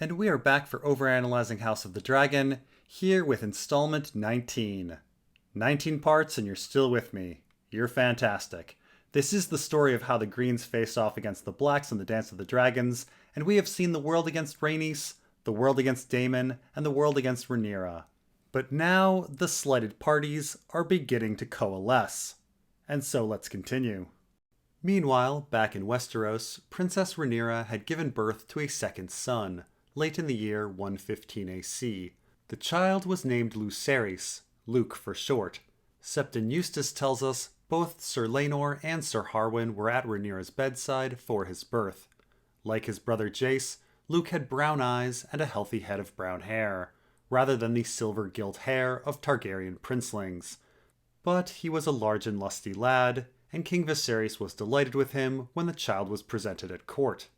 And we are back for Overanalyzing House of the Dragon, here with installment 19. 19 parts and you're still with me. You're fantastic. This is the story of how the Greens face off against the Blacks in the Dance of the Dragons, and we have seen the world against Rhaenys, the world against Daemon, and the world against Rhaenyra. But now, the slighted parties are beginning to coalesce. And so let's continue. Meanwhile, back in Westeros, Princess Rhaenyra had given birth to a second son, late in the year 115 AC. The child was named Lucerys, Luke for short. Septon Eustace tells us both Sir Laenor and Sir Harwin were at Rhaenyra's bedside for his birth. Like his brother Jace, Luke had brown eyes and a healthy head of brown hair, rather than the silver gilt hair of Targaryen princelings. But he was a large and lusty lad, and King Viserys was delighted with him when the child was presented at court.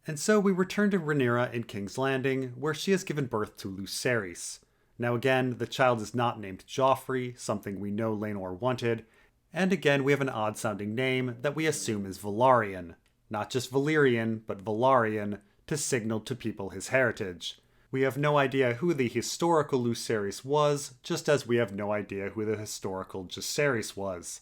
And so we return to Rhaenyra in King's Landing, where she has given birth to Lucerys. Now again, the child is not named Joffrey, something we know Laenor wanted, and again we have an odd-sounding name that we assume is Velaryon. Not just Valyrian, but Velaryon, to signal to people his heritage. We have no idea who the historical Lucerys was, just as we have no idea who the historical Jacaerys was.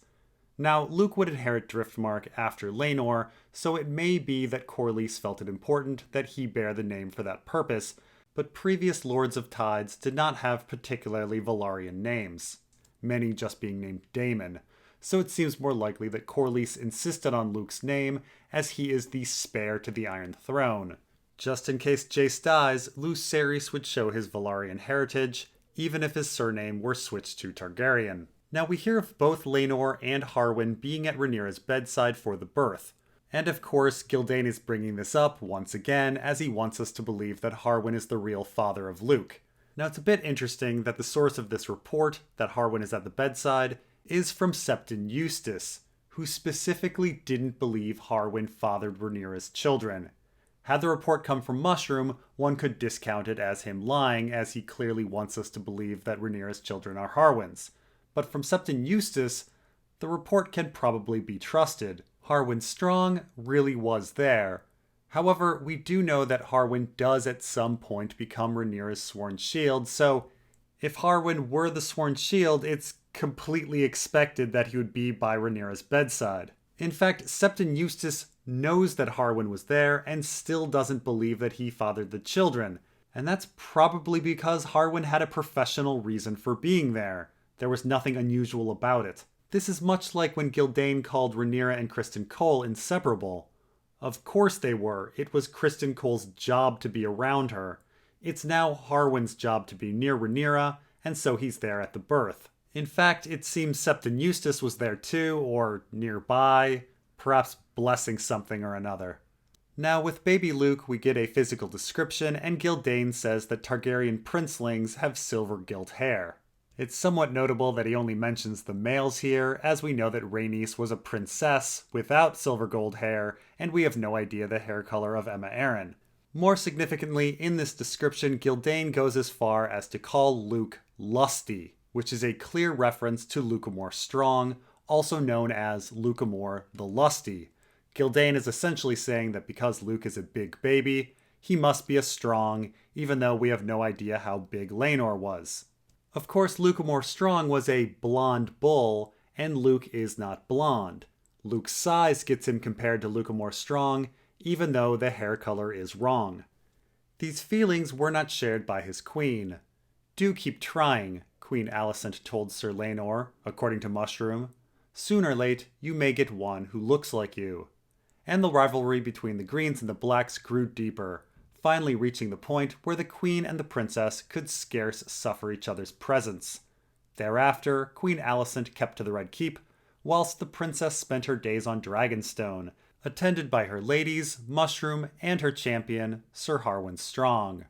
Now, Luke would inherit Driftmark after Laenor, so it may be that Corlys felt it important that he bear the name for that purpose, but previous Lords of Tides did not have particularly Velaryon names, many just being named Daemon, so it seems more likely that Corlys insisted on Luke's name as he is the spare to the Iron Throne. Just in case Jace dies, Lucerys would show his Velaryon heritage, even if his surname were switched to Targaryen. Now we hear of both Laenor and Harwin being at Rhaenyra's bedside for the birth. And of course, Gyldayne is bringing this up once again as he wants us to believe that Harwin is the real father of Luke. Now it's a bit interesting that the source of this report, that Harwin is at the bedside, is from Septon Eustace, who specifically didn't believe Harwin fathered Rhaenyra's children. Had the report come from Mushroom, one could discount it as him lying, as he clearly wants us to believe that Rhaenyra's children are Harwin's. But from Septon Eustace, the report can probably be trusted. Harwin Strong really was there. However, we do know that Harwin does at some point become Rhaenyra's sworn shield, so if Harwin were the sworn shield, it's completely expected that he would be by Rhaenyra's bedside. In fact, Septon Eustace knows that Harwin was there and still doesn't believe that he fathered the children. And that's probably because Harwin had a professional reason for being there. There was nothing unusual about it. This is much like when Gyldayne called Rhaenyra and Criston Cole inseparable. Of course they were. It was Criston Cole's job to be around her. It's now Harwin's job to be near Rhaenyra, and so he's there at the birth. In fact, it seems Septon Eustace was there too, or nearby, perhaps blessing something or another. Now, with baby Luke, we get a physical description, and Gyldayne says that Targaryen princelings have silver gilt hair. It's somewhat notable that he only mentions the males here, as we know that Rhaenys was a princess without silver gold hair, and we have no idea the hair color of Aemma Arryn. More significantly, in this description, Gyldayne goes as far as to call Luke lusty, which is a clear reference to Lucamore Strong, also known as Lucamore the Lusty. Gyldayne is essentially saying that because Luke is a big baby, he must be a strong, even though we have no idea how big Laenor was. Of course, Lucamore Strong was a blonde bull, and Luke is not blonde. Luke's size gets him compared to Lucamore Strong, even though the hair color is wrong. These feelings were not shared by his queen. "Do keep trying," Queen Alicent told Sir Laenor, according to Mushroom. "Soon or late, you may get one who looks like you." And the rivalry between the Greens and the Blacks grew deeper, finally reaching the point where the Queen and the Princess could scarce suffer each other's presence. Thereafter, Queen Alicent kept to the Red Keep, whilst the Princess spent her days on Dragonstone, attended by her ladies, Mushroom, and her champion, Sir Harwin Strong.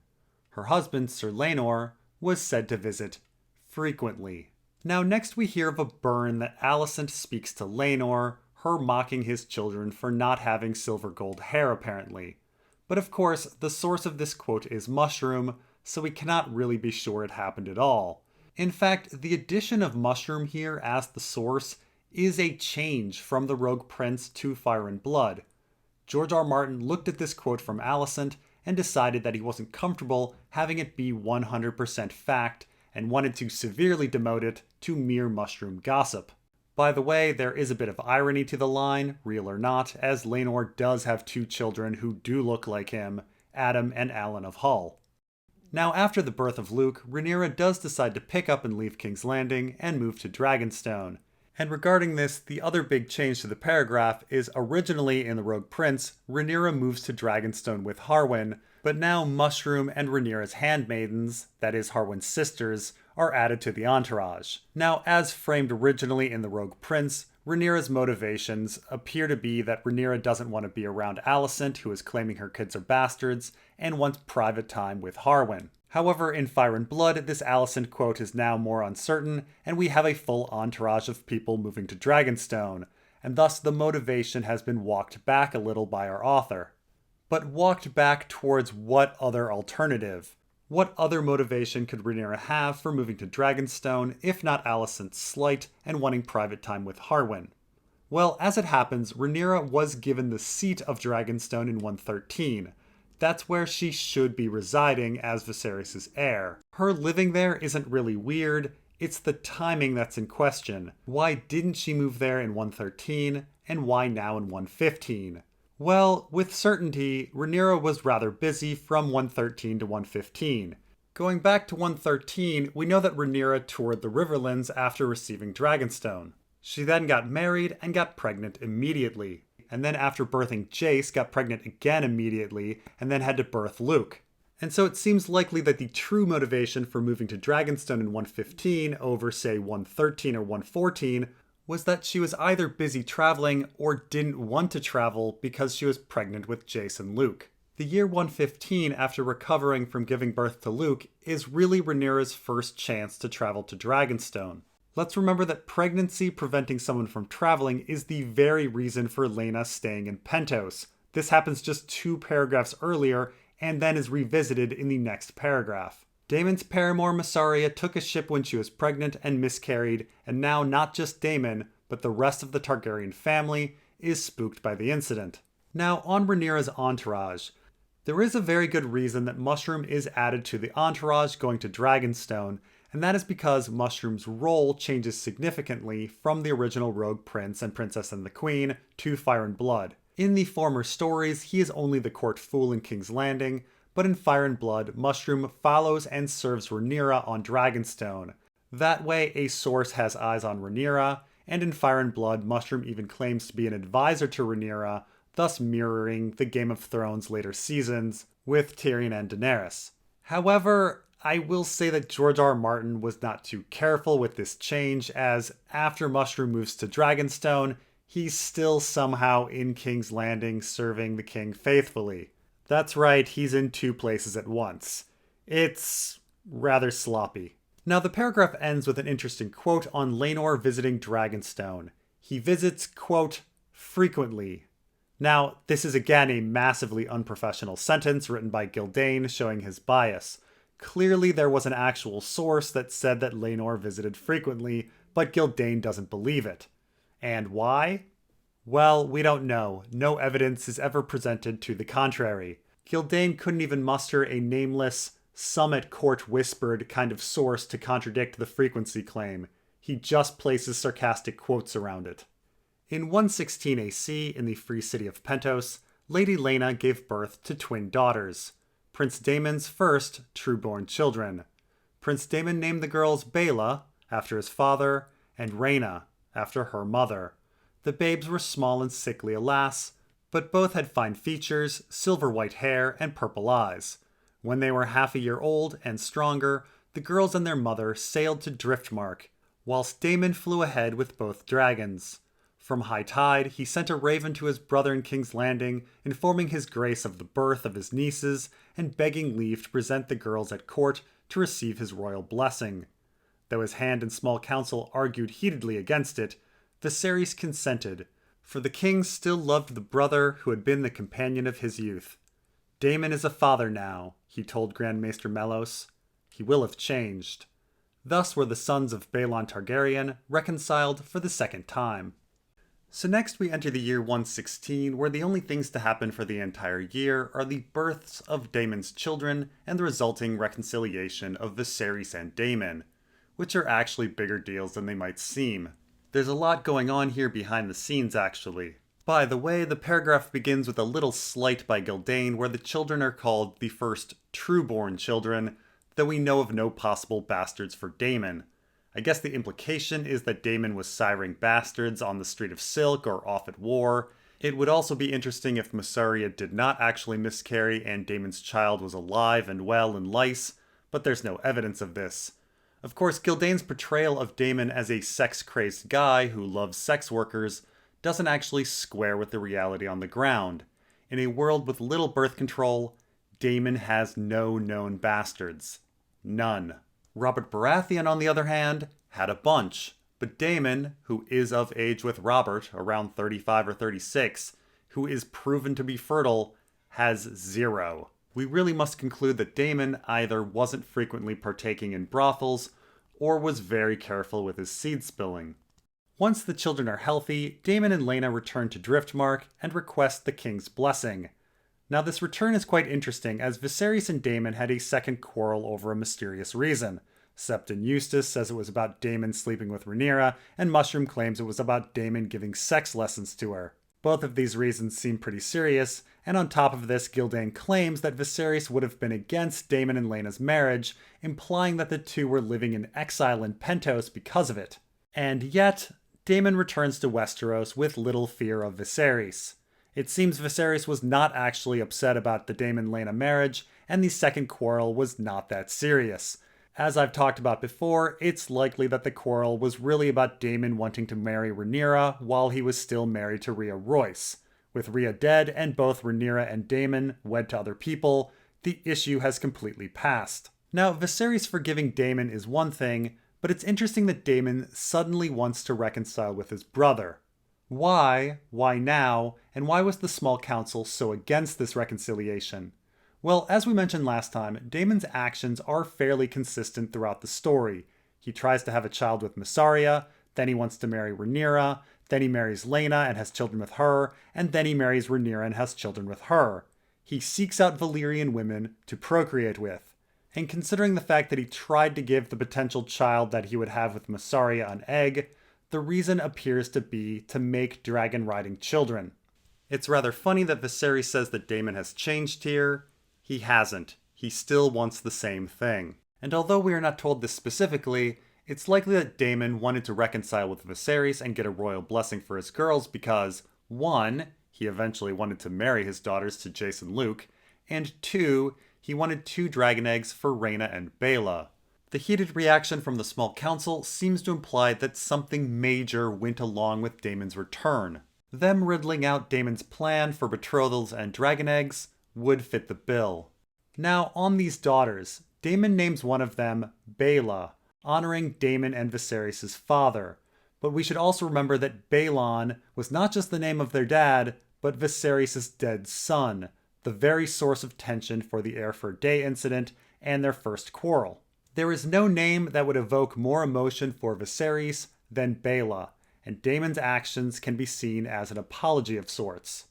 Her husband, Sir Laenor, was said to visit frequently. Now next we hear of a burn that Alicent speaks to Laenor, her mocking his children for not having silver gold hair apparently. But of course, the source of this quote is Mushroom, so we cannot really be sure it happened at all. In fact, the addition of Mushroom here as the source is a change from the Rogue Prince to Fire and Blood. George R. Martin looked at this quote from Alicent and decided that he wasn't comfortable having it be 100% fact and wanted to severely demote it to mere mushroom gossip. By the way, there is a bit of irony to the line, real or not, as Rhaenor does have 2 children who do look like him, Adam and Alan of Hull. Now, after the birth of Luke, Rhaenyra does decide to pick up and leave King's Landing and move to Dragonstone. And regarding this, the other big change to the paragraph is originally in The Rogue Prince, Rhaenyra moves to Dragonstone with Harwin, but now Mushroom and Rhaenyra's handmaidens, that is Harwin's sisters, are added to the entourage. Now, as framed originally in The Rogue Prince, Rhaenyra's motivations appear to be that Rhaenyra doesn't want to be around Alicent, who is claiming her kids are bastards, and wants private time with Harwin. However, in Fire and Blood, this Alicent quote is now more uncertain, and we have a full entourage of people moving to Dragonstone, and thus the motivation has been walked back a little by our author. But walked back towards what other alternative? What other motivation could Rhaenyra have for moving to Dragonstone, if not Alicent's slight and wanting private time with Harwin? Well, as it happens, Rhaenyra was given the seat of Dragonstone in 113. That's where she should be residing as Viserys' heir. Her living there isn't really weird, it's the timing that's in question. Why didn't she move there in 113, and why now in 115? Well, with certainty, Rhaenyra was rather busy from 113 to 115. Going back to 113, we know that Rhaenyra toured the Riverlands after receiving Dragonstone. She then got married and got pregnant immediately. And then after birthing Jace, got pregnant again immediately, and then had to birth Luke. And so it seems likely that the true motivation for moving to Dragonstone in 115 over, say, 113 or 114 was that she was either busy traveling or didn't want to travel because she was pregnant with Jace and Luke. The year 115, after recovering from giving birth to Luke, is really Rhaenyra's first chance to travel to Dragonstone. Let's remember that pregnancy preventing someone from traveling is the very reason for Laena staying in Pentos. This happens just 2 paragraphs earlier and then is revisited in the next paragraph. Daemon's paramour Mysaria took a ship when she was pregnant and miscarried, and now not just Daemon, but the rest of the Targaryen family is spooked by the incident. Now on Rhaenyra's entourage. There is a very good reason that Mushroom is added to the entourage going to Dragonstone, and that is because Mushroom's role changes significantly from the original Rogue Prince and Princess and the Queen to Fire and Blood. In the former stories, he is only the court fool in King's Landing, but in Fire and Blood, Mushroom follows and serves Rhaenyra on Dragonstone. That way, a source has eyes on Rhaenyra, and in Fire and Blood, Mushroom even claims to be an advisor to Rhaenyra, thus mirroring the Game of Thrones later seasons with Tyrion and Daenerys. However, I will say that George R. R. Martin was not too careful with this change, as after Mushroom moves to Dragonstone, he's still somehow in King's Landing serving the king faithfully. That's right, he's in 2 places at once. It's rather sloppy. Now the paragraph ends with an interesting quote on Laenor visiting Dragonstone. He visits, quote, frequently. Now, this is again a massively unprofessional sentence written by Gyldayne showing his bias. Clearly there was an actual source that said that Laenor visited frequently, but Gyldayne doesn't believe it. And why? Well, we don't know. No evidence is ever presented to the contrary. Gyldayne couldn't even muster a nameless, some at court whispered kind of source to contradict the frequency claim. He just places sarcastic quotes around it. In 116 AC, in the free city of Pentos, Lady Laena gave birth to twin daughters. Prince Daemon's first true-born children. Prince Daemon named the girls Baela, after his father, and Rhaena, after her mother. The babes were small and sickly, alas, but both had fine features, silver white hair, and purple eyes. When they were half a year old and stronger, the girls and their mother sailed to Driftmark, whilst Daemon flew ahead with both dragons. From high tide, he sent a raven to his brother in King's Landing, informing his grace of the birth of his nieces, and begging leave to present the girls at court to receive his royal blessing. Though his hand and small council argued heatedly against it, Viserys consented, for the king still loved the brother who had been the companion of his youth. Daemon is a father now, he told Grand Maester Mellos. He will have changed. Thus were the sons of Baelon Targaryen reconciled for the second time. So next we enter the year 116, where the only things to happen for the entire year are the births of Daemon's children and the resulting reconciliation of Viserys and Daemon, which are actually bigger deals than they might seem. There's a lot going on here behind the scenes, actually. By the way, the paragraph begins with a little slight by Gyldayne where the children are called the first true-born children, though we know of no possible bastards for Daemon. I guess the implication is that Daemon was siring bastards on the Street of Silk or off at war. It would also be interesting if Mysaria did not actually miscarry and Daemon's child was alive and well in lice, but there's no evidence of this. Of course, Gyldayne's portrayal of Daemon as a sex-crazed guy who loves sex workers doesn't actually square with the reality on the ground. In a world with little birth control, Daemon has no known bastards. None. Robert Baratheon, on the other hand, had a bunch, but Daemon, who is of age with Robert, around 35 or 36, who is proven to be fertile, has 0. We really must conclude that Daemon either wasn't frequently partaking in brothels, or was very careful with his seed spilling. Once the children are healthy, Daemon and Rhaena return to Driftmark and request the king's blessing. Now this return is quite interesting, as Viserys and Daemon had a second quarrel over a mysterious reason. Septon Eustace says it was about Daemon sleeping with Rhaenyra, and Mushroom claims it was about Daemon giving sex lessons to her. Both of these reasons seem pretty serious, and on top of this, Gyldayne claims that Viserys would have been against Daemon and Rhaena's marriage, implying that the two were living in exile in Pentos because of it. And yet, Daemon returns to Westeros with little fear of Viserys. It seems Viserys was not actually upset about the Daemon-Rhaena marriage, and the second quarrel was not that serious. As I've talked about before, it's likely that the quarrel was really about Daemon wanting to marry Rhaenyra while he was still married to Rhea Royce. With Rhea dead and both Rhaenyra and Daemon wed to other people, the issue has completely passed. Now, Viserys forgiving Daemon is one thing, but it's interesting that Daemon suddenly wants to reconcile with his brother. Why? Why now? And why was the small council so against this reconciliation? Well, as we mentioned last time, Daemon's actions are fairly consistent throughout the story. He tries to have a child with Mysaria, then he wants to marry Rhaenyra, then he marries Rhaena and has children with her, and then he marries Rhaenyra and has children with her. He seeks out Valyrian women to procreate with. And considering the fact that he tried to give the potential child that he would have with Mysaria an egg, the reason appears to be to make dragon-riding children. It's rather funny that Viserys says that Daemon has changed here. He hasn't. He still wants the same thing. And although we are not told this specifically, it's likely that Daemon wanted to reconcile with Viserys and get a royal blessing for his girls because, 1, he eventually wanted to marry his daughters to Jace and Luke, and 2, he wanted 2 dragon eggs for Rhaena and Baela. The heated reaction from the small council seems to imply that something major went along with Daemon's return. Them riddling out Daemon's plan for betrothals and dragon eggs would fit the bill. Now, on these daughters, Daemon names one of them Baela, honoring Daemon and Viserys' father. But we should also remember that Baelon was not just the name of their dad, but Viserys' dead son, the very source of tension for the Heir for a Day incident and their first quarrel. There is no name that would evoke more emotion for Viserys than Baela, and Daemon's actions can be seen as an apology of sorts.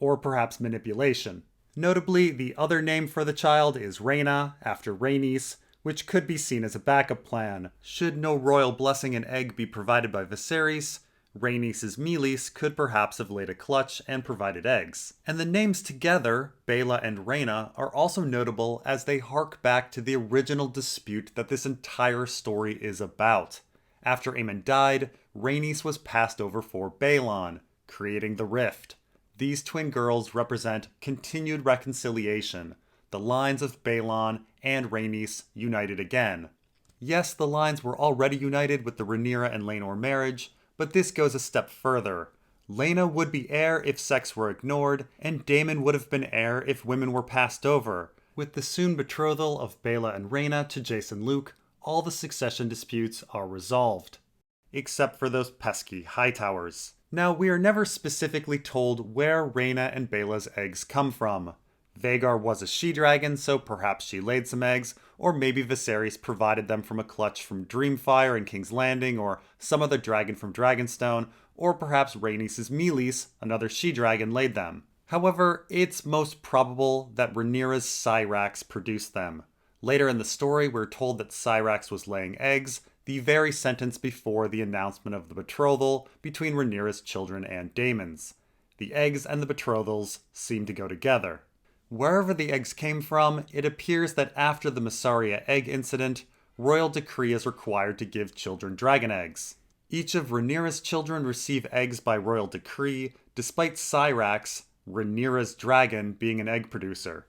Or perhaps manipulation. Notably, the other name for the child is Rhaena, after Rhaenys, which could be seen as a backup plan. Should no royal blessing and egg be provided by Viserys, Rhaenys' Meleys could perhaps have laid a clutch and provided eggs. And the names together, Baela and Rhaena, are also notable as they hark back to the original dispute that this entire story is about. After Aemon died, Rhaenys was passed over for Baelon, creating the rift. These twin girls represent continued reconciliation, the lines of Baelon and Rhaenys united again. Yes, the lines were already united with the Rhaenyra and Laenor marriage, but this goes a step further. Laena would be heir if sex were ignored, and Daemon would have been heir if women were passed over. With the soon betrothal of Baela and Rhaena to Jace and Luke, all the succession disputes are resolved. Except for those pesky Hightowers. Now, we are never specifically told where Rhaena and Baela's eggs come from. Vhagar was a she-dragon, so perhaps she laid some eggs, or maybe Viserys provided them from a clutch from Dreamfire in King's Landing, or some other dragon from Dragonstone, or perhaps Rhaenys' Meleys, another she-dragon, laid them. However, it's most probable that Rhaenyra's Syrax produced them. Later in the story, we're told that Syrax was laying eggs, the very sentence before the announcement of the betrothal between Rhaenyra's children and Daemon's. The eggs and the betrothals seem to go together. Wherever the eggs came from, it appears that after the Massaria egg incident, royal decree is required to give children dragon eggs. Each of Rhaenyra's children receive eggs by royal decree, despite Syrax, Rhaenyra's dragon, being an egg producer.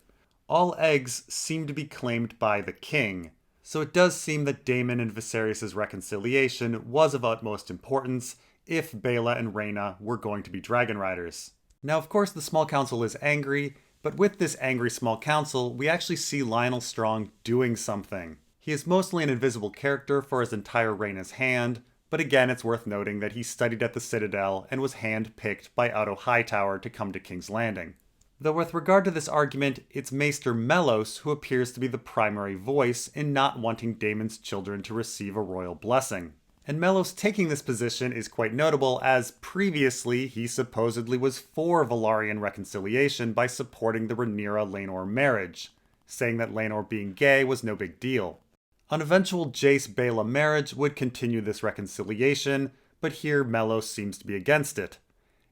All eggs seem to be claimed by the king, so it does seem that Daemon and Viserys' reconciliation was of utmost importance if Baela and Rhaena were going to be dragon riders. Now, of course, the Small Council is angry, but with this angry Small Council, we actually see Lionel Strong doing something. He is mostly an invisible character for his entire reign as Hand, but again, it's worth noting that he studied at the Citadel and was hand-picked by Otto Hightower to come to King's Landing. Though with regard to this argument, it's Maester Mellos who appears to be the primary voice in not wanting Daemon's children to receive a royal blessing. And Mellos taking this position is quite notable, as previously he supposedly was for Valyrian reconciliation by supporting the Rhaenyra-Laenor marriage, saying that Laenor being gay was no big deal. An eventual Jace-Baela marriage would continue this reconciliation, but here Mellos seems to be against it.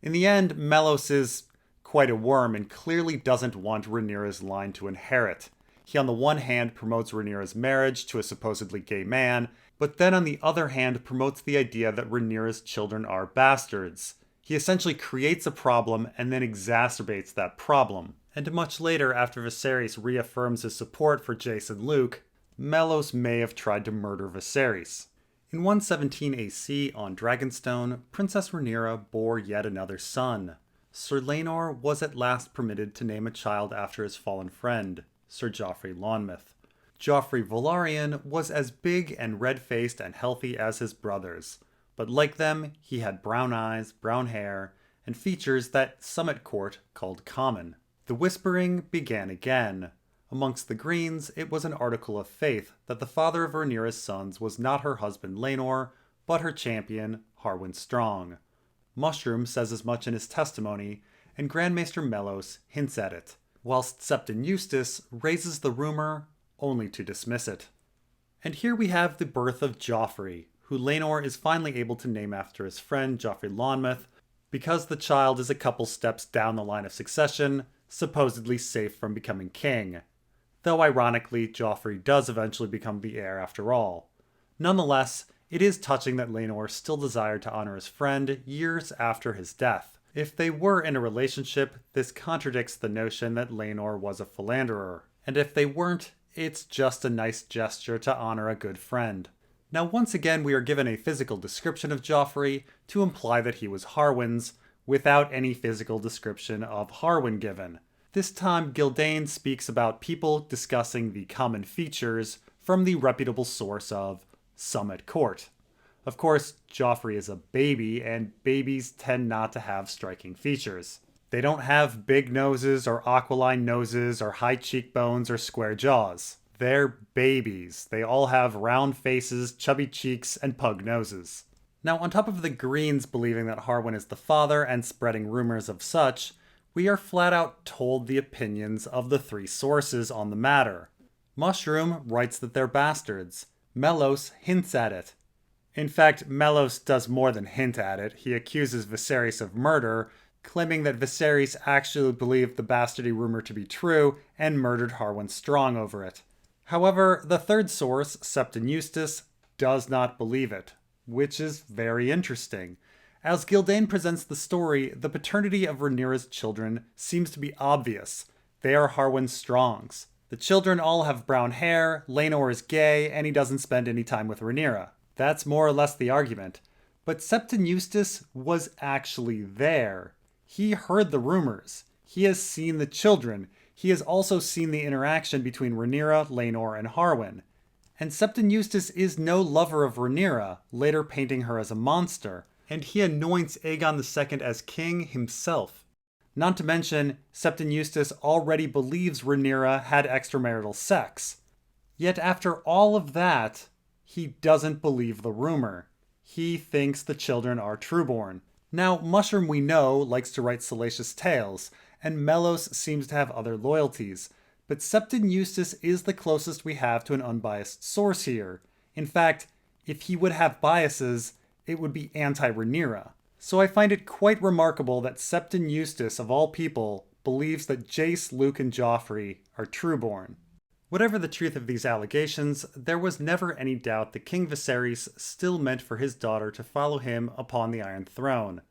In the end, Mellos is quite a worm and clearly doesn't want Rhaenyra's line to inherit. He on the one hand promotes Rhaenyra's marriage to a supposedly gay man, but then on the other hand promotes the idea that Rhaenyra's children are bastards. He essentially creates a problem and then exacerbates that problem. And much later, after Viserys reaffirms his support for Jace and Luke, Mellos may have tried to murder Viserys. In 117 AC on Dragonstone, Princess Rhaenyra bore yet another son. Sir Laenor was at last permitted to name a child after his fallen friend, Sir Joffrey Lonmouth. Joffrey Velaryon was as big and red-faced and healthy as his brothers, but like them, he had brown eyes, brown hair, and features that some at court called common. The whispering began again. Amongst the Greens, it was an article of faith that the father of Rhaenyra's sons was not her husband Laenor, but her champion, Harwin Strong. Mushroom says as much in his testimony, and Grand Maester Mellos hints at it, whilst Septon Eustace raises the rumor only to dismiss it. And here we have the birth of Joffrey, who Laenor is finally able to name after his friend Joffrey Lonmouth, because the child is a couple steps down the line of succession, supposedly safe from becoming king. Though ironically, Joffrey does eventually become the heir after all. Nonetheless, it is touching that Laenor still desired to honor his friend years after his death. If they were in a relationship, this contradicts the notion that Laenor was a philanderer. And if they weren't, it's just a nice gesture to honor a good friend. Now once again we are given a physical description of Joffrey to imply that he was Harwin's, without any physical description of Harwin given. This time Gyldayne speaks about people discussing the common features from the reputable source of some at court. Of course, Joffrey is a baby, and babies tend not to have striking features. They don't have big noses or aquiline noses or high cheekbones or square jaws. They're babies. They all have round faces, chubby cheeks, and pug noses. Now, on top of the Greens believing that Harwin is the father and spreading rumors of such, we are flat out told the opinions of the three sources on the matter. Mushroom writes that they're bastards. Mellos hints at it. In fact, Mellos does more than hint at it. He accuses Viserys of murder, claiming that Viserys actually believed the bastardy rumor to be true and murdered Harwin Strong over it. However, the third source, Septon Eustace, does not believe it, which is very interesting. As Gyldayne presents the story, the paternity of Rhaenyra's children seems to be obvious. They are Harwin Strong's. The children all have brown hair, Laenor is gay, and he doesn't spend any time with Rhaenyra. That's more or less the argument. But Septon Eustace was actually there. He heard the rumors. He has seen the children. He has also seen the interaction between Rhaenyra, Laenor, and Harwin. And Septon Eustace is no lover of Rhaenyra, later painting her as a monster, and he anoints Aegon II as king himself. Not to mention, Septon Eustace already believes Rhaenyra had extramarital sex. Yet after all of that, he doesn't believe the rumor. He thinks the children are trueborn. Now, Mushroom, we know, likes to write salacious tales, and Melos seems to have other loyalties, but Septon Eustace is the closest we have to an unbiased source here. In fact, if he would have biases, it would be anti-Rhaenyra. So I find it quite remarkable that Septon Eustace, of all people, believes that Jace, Luke, and Joffrey are trueborn. Whatever the truth of these allegations, there was never any doubt that King Viserys still meant for his daughter to follow him upon the Iron Throne,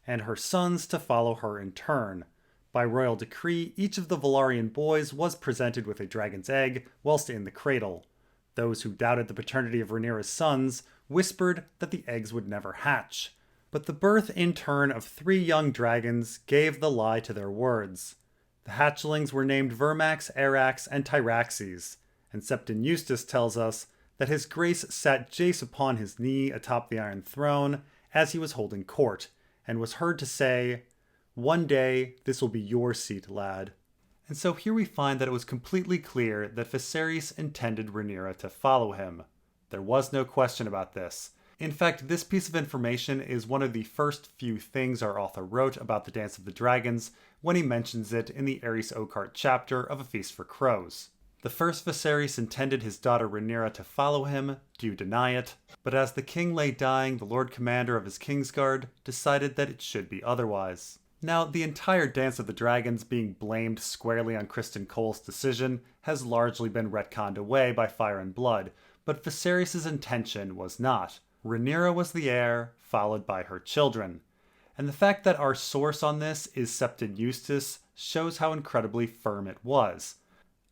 and her sons to follow her in turn. By royal decree, each of the Velaryon boys was presented with a dragon's egg whilst in the cradle. Those who doubted the paternity of Rhaenyra's sons whispered that the eggs would never hatch. But the birth in turn of 3 young dragons gave the lie to their words. The hatchlings were named Vermax, Arax, and Tyraxes, and Septon Eustace tells us that his grace sat Jace upon his knee atop the Iron Throne as he was holding court, and was heard to say, "One day this will be your seat, lad." And so here we find that it was completely clear that Viserys intended Rhaenyra to follow him. There was no question about this. In fact, this piece of information is one of the first few things our author wrote about the Dance of the Dragons when he mentions it in the Aerys Oakheart chapter of A Feast for Crows. The first Viserys intended his daughter Rhaenyra to follow him. Do you deny it? But as the king lay dying, the Lord Commander of his Kingsguard decided that it should be otherwise. Now, the entire Dance of the Dragons being blamed squarely on Criston Cole's decision has largely been retconned away by Fire and Blood, but Viserys' intention was not. Rhaenyra was the heir, followed by her children. And the fact that our source on this is Septon Eustace shows how incredibly firm it was.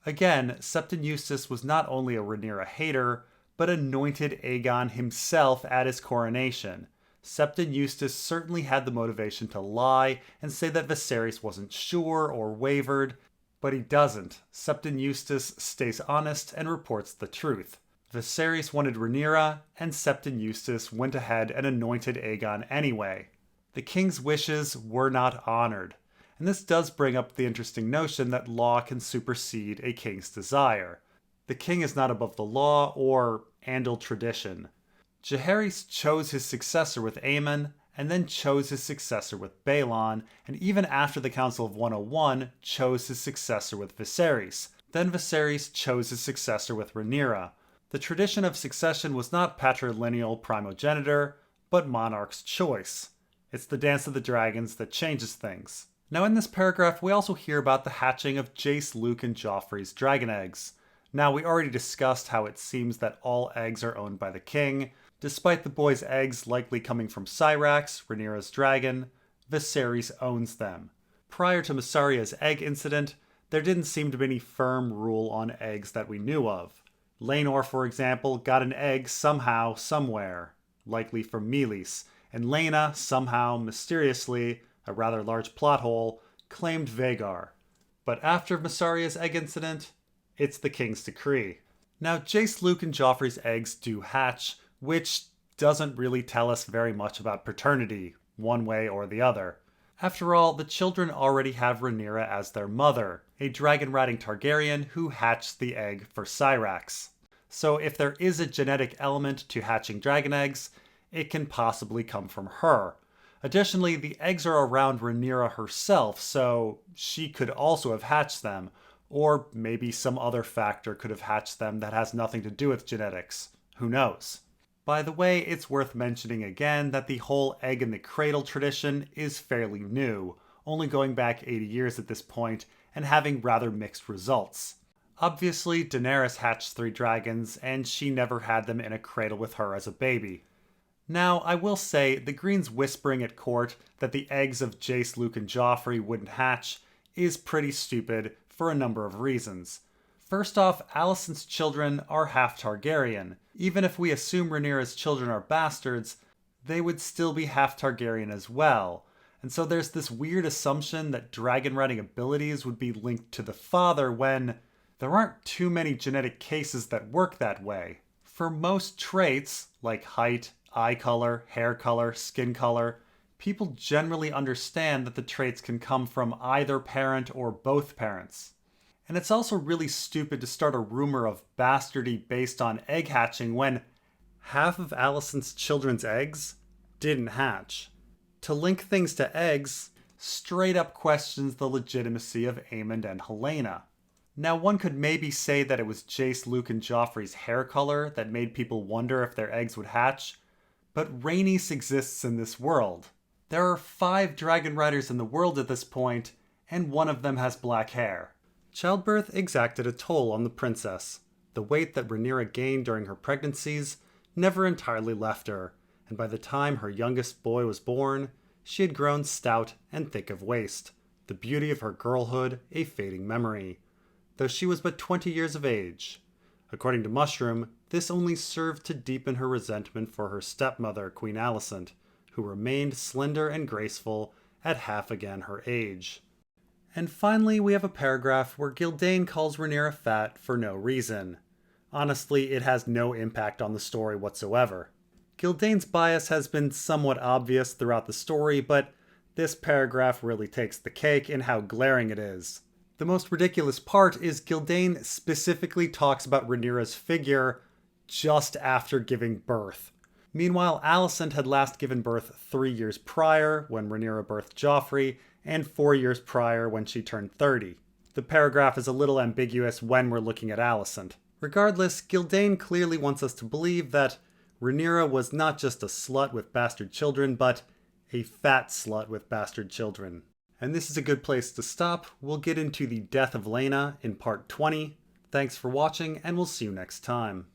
Again, Septon Eustace was not only a Rhaenyra hater, but anointed Aegon himself at his coronation. Septon Eustace certainly had the motivation to lie and say that Viserys wasn't sure or wavered, but he doesn't. Septon Eustace stays honest and reports the truth. Viserys wanted Rhaenyra, and Septon Eustace went ahead and anointed Aegon anyway. The king's wishes were not honored, and this does bring up the interesting notion that law can supersede a king's desire. The king is not above the law or Andal tradition. Jaehaerys chose his successor with Aemon, and then chose his successor with Baelon, and even after the Council of 101, chose his successor with Viserys. Then Viserys chose his successor with Rhaenyra. The tradition of succession was not patrilineal primogeniture, but monarch's choice. It's the Dance of the Dragons that changes things. Now in this paragraph, we also hear about the hatching of Jace, Luke, and Joffrey's dragon eggs. Now we already discussed how it seems that all eggs are owned by the king. Despite the boys' eggs likely coming from Syrax, Rhaenyra's dragon, Viserys owns them. Prior to Mysaria's egg incident, there didn't seem to be any firm rule on eggs that we knew of. Laenor, for example, got an egg somehow, somewhere, likely from Meleys, and Rhaena, somehow, mysteriously, a rather large plot hole, claimed Vhagar. But after Mysaria's egg incident, it's the king's decree. Now, Jace, Luke, and Joffrey's eggs do hatch, which doesn't really tell us very much about paternity, one way or the other. After all, the children already have Rhaenyra as their mother, a dragon-riding Targaryen who hatched the egg for Syrax. So if there is a genetic element to hatching dragon eggs, it can possibly come from her. Additionally, the eggs are around Rhaenyra herself, so she could also have hatched them, or maybe some other factor could have hatched them that has nothing to do with genetics. Who knows? By the way, it's worth mentioning again that the whole egg in the cradle tradition is fairly new, only going back 80 years at this point, and having rather mixed results. Obviously, Daenerys hatched 3 dragons, and she never had them in a cradle with her as a baby. Now, I will say, the Greens whispering at court that the eggs of Jace, Luke, and Joffrey wouldn't hatch is pretty stupid for a number of reasons. First off, Alicent's children are half Targaryen. Even if we assume Rhaenyra's children are bastards, they would still be half Targaryen as well. And so there's this weird assumption that dragon-riding abilities would be linked to the father when there aren't too many genetic cases that work that way. For most traits, like height, eye color, hair color, skin color, people generally understand that the traits can come from either parent or both parents. And it's also really stupid to start a rumor of bastardy based on egg hatching when half of Alicent's children's eggs didn't hatch. To link things to eggs straight up questions the legitimacy of Aemond and Helaena. Now, one could maybe say that it was Jace, Luke, and Joffrey's hair color that made people wonder if their eggs would hatch, but Rhaenys exists in this world. There are 5 dragon riders in the world at this point, and one of them has black hair. Childbirth exacted a toll on the princess. The weight that Rhaenyra gained during her pregnancies never entirely left her, and by the time her youngest boy was born, she had grown stout and thick of waist, the beauty of her girlhood a fading memory, though she was but 20 years of age. According to Mushroom, this only served to deepen her resentment for her stepmother, Queen Alicent, who remained slender and graceful at half again her age. And finally, we have a paragraph where Gyldayne calls Rhaenyra fat for no reason. Honestly, it has no impact on the story whatsoever. Gyldayne's bias has been somewhat obvious throughout the story, but this paragraph really takes the cake in how glaring it is. The most ridiculous part is Gyldayne specifically talks about Rhaenyra's figure just after giving birth. Meanwhile, Alicent had last given birth 3 years prior, when Rhaenyra birthed Joffrey, and 4 years prior when she turned 30. The paragraph is a little ambiguous when we're looking at Alicent. Regardless, Gyldayne clearly wants us to believe that Rhaenyra was not just a slut with bastard children, but a fat slut with bastard children. And this is a good place to stop. We'll get into the death of Rhaena in part 20. Thanks for watching, and we'll see you next time.